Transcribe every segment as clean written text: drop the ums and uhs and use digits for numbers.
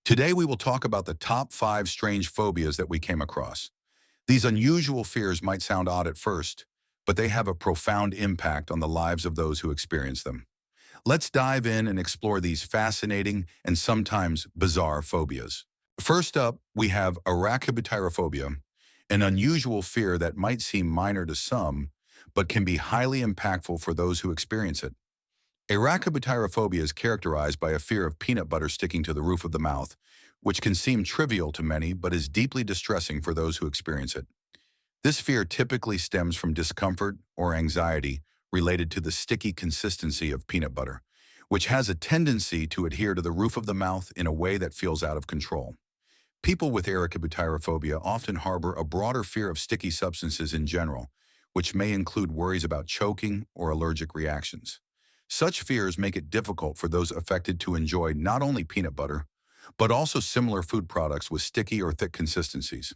Today, we will talk about the top 5 strange phobias that we came across. These unusual fears might sound odd at first, but they have a profound impact on the lives of those who experience them. Let's dive in and explore these fascinating and sometimes bizarre phobias. First up, we have arachibutyrophobia, an unusual fear that might seem minor to some, but can be highly impactful for those who experience it. Arachibutyrophobia is characterized by a fear of peanut butter sticking to the roof of the mouth, which can seem trivial to many but is deeply distressing for those who experience it. This fear typically stems from discomfort or anxiety related to the sticky consistency of peanut butter, which has a tendency to adhere to the roof of the mouth in a way that feels out of control. People with arachibutyrophobia often harbor a broader fear of sticky substances in general, which may include worries about choking or allergic reactions. Such fears make it difficult for those affected to enjoy not only peanut butter, but also similar food products with sticky or thick consistencies.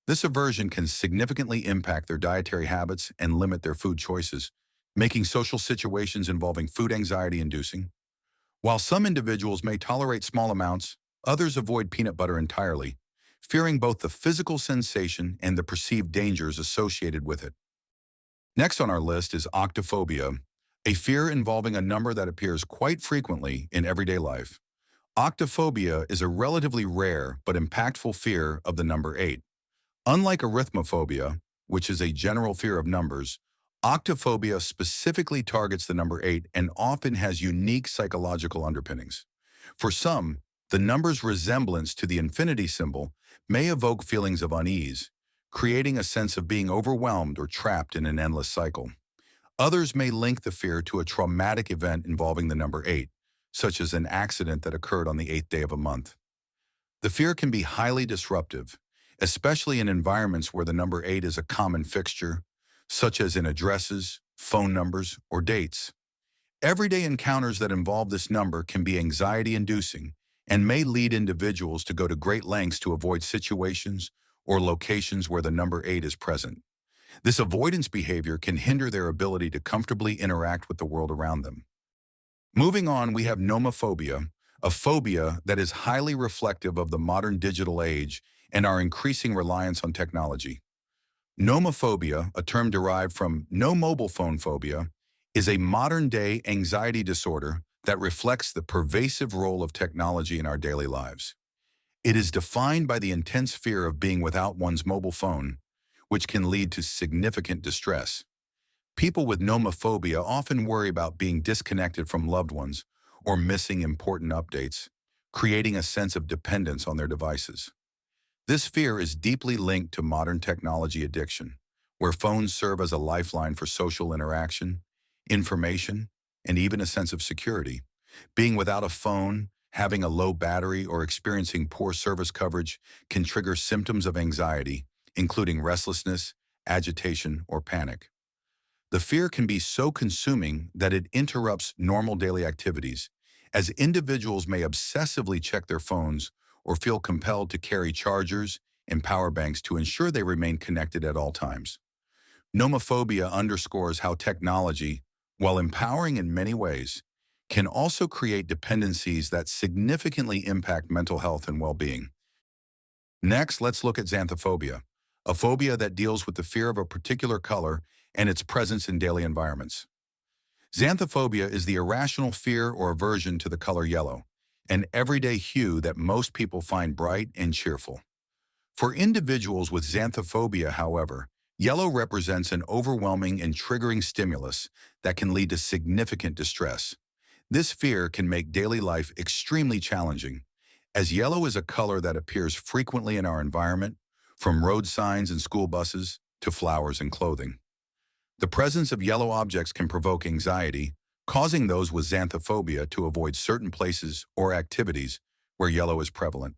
This aversion can significantly impact their dietary habits and limit their food choices, making social situations involving food anxiety inducing. While some individuals may tolerate small amounts, others avoid peanut butter entirely, fearing both the physical sensation and the perceived dangers associated with it. Next on our list is octophobia, a fear involving a number that appears quite frequently in everyday life. Octophobia is a relatively rare but impactful fear of the number 8. Unlike arithmophobia, which is a general fear of numbers, octophobia specifically targets the number 8 and often has unique psychological underpinnings. For some, the number's resemblance to the infinity symbol may evoke feelings of unease, creating a sense of being overwhelmed or trapped in an endless cycle. Others may link the fear to a traumatic event involving the number 8, such as an accident that occurred on the 8th day of a month. The fear can be highly disruptive, especially in environments where the number 8 is a common fixture, such as in addresses, phone numbers, or dates. Everyday encounters that involve this number can be anxiety-inducing and may lead individuals to go to great lengths to avoid situations or locations where the number 8 is present. This avoidance behavior can hinder their ability to comfortably interact with the world around them. Moving on, we have nomophobia, a phobia that is highly reflective of the modern digital age and our increasing reliance on technology. Nomophobia, a term derived from no mobile phone phobia, is a modern-day anxiety disorder that reflects the pervasive role of technology in our daily lives. It is defined by the intense fear of being without one's mobile phone, which can lead to significant distress. People with nomophobia often worry about being disconnected from loved ones or missing important updates, creating a sense of dependence on their devices. This fear is deeply linked to modern technology addiction, where phones serve as a lifeline for social interaction, information, and even a sense of security. Being without a phone, having a low battery, or experiencing poor service coverage can trigger symptoms of anxiety, including restlessness, agitation, or panic. The fear can be so consuming that it interrupts normal daily activities, as individuals may obsessively check their phones or feel compelled to carry chargers and power banks to ensure they remain connected at all times. Nomophobia underscores how technology, while empowering in many ways, can also create dependencies that significantly impact mental health and well-being. Next, let's look at xanthophobia, a phobia that deals with the fear of a particular color and its presence in daily environments. Xanthophobia is the irrational fear or aversion to the color yellow, an everyday hue that most people find bright and cheerful. For individuals with xanthophobia, however, yellow represents an overwhelming and triggering stimulus that can lead to significant distress. This fear can make daily life extremely challenging, as yellow is a color that appears frequently in our environment, from road signs and school buses to flowers and clothing. The presence of yellow objects can provoke anxiety, causing those with xanthophobia to avoid certain places or activities where yellow is prevalent.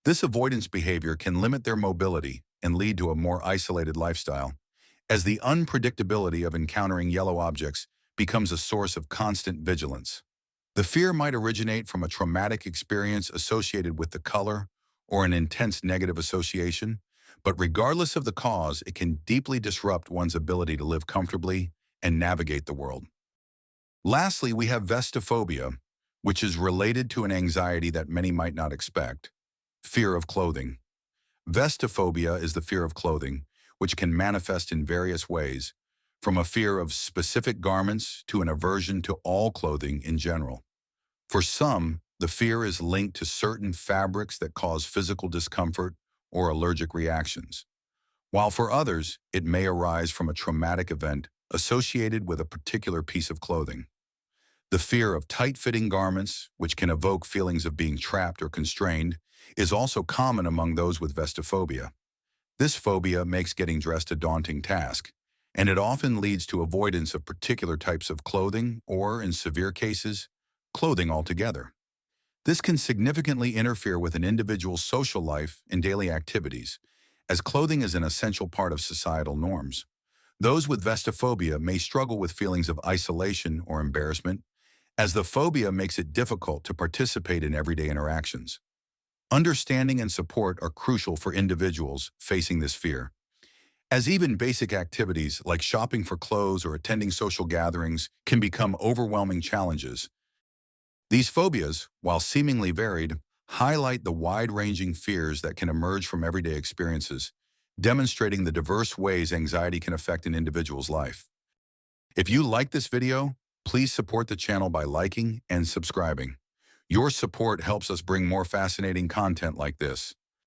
This avoidance behavior can limit their mobility and lead to a more isolated lifestyle, as the unpredictability of encountering yellow objects becomes a source of constant vigilance. The fear might originate from a traumatic experience associated with the color or an intense negative association, but regardless of the cause, it can deeply disrupt one's ability to live comfortably and navigate the world. Lastly, we have vestophobia, which is related to an anxiety that many might not expect. Fear of clothing. Vestophobia is the fear of clothing, which can manifest in various ways, from a fear of specific garments to an aversion to all clothing in general. For some, the fear is linked to certain fabrics that cause physical discomfort or allergic reactions, while for others, it may arise from a traumatic event associated with a particular piece of clothing. The fear of tight-fitting garments, which can evoke feelings of being trapped or constrained, is also common among those with vestophobia. This phobia makes getting dressed a daunting task, and it often leads to avoidance of particular types of clothing or, in severe cases, clothing altogether. This can significantly interfere with an individual's social life and daily activities, as clothing is an essential part of societal norms. Those with vestophobia may struggle with feelings of isolation or embarrassment, as the phobia makes it difficult to participate in everyday interactions. Understanding and support are crucial for individuals facing this fear, as even basic activities like shopping for clothes or attending social gatherings can become overwhelming challenges. These phobias, while seemingly varied, highlight the wide-ranging fears that can emerge from everyday experiences, demonstrating the diverse ways anxiety can affect an individual's life. If you like this video, please support the channel by liking and subscribing. Your support helps us bring more fascinating content like this.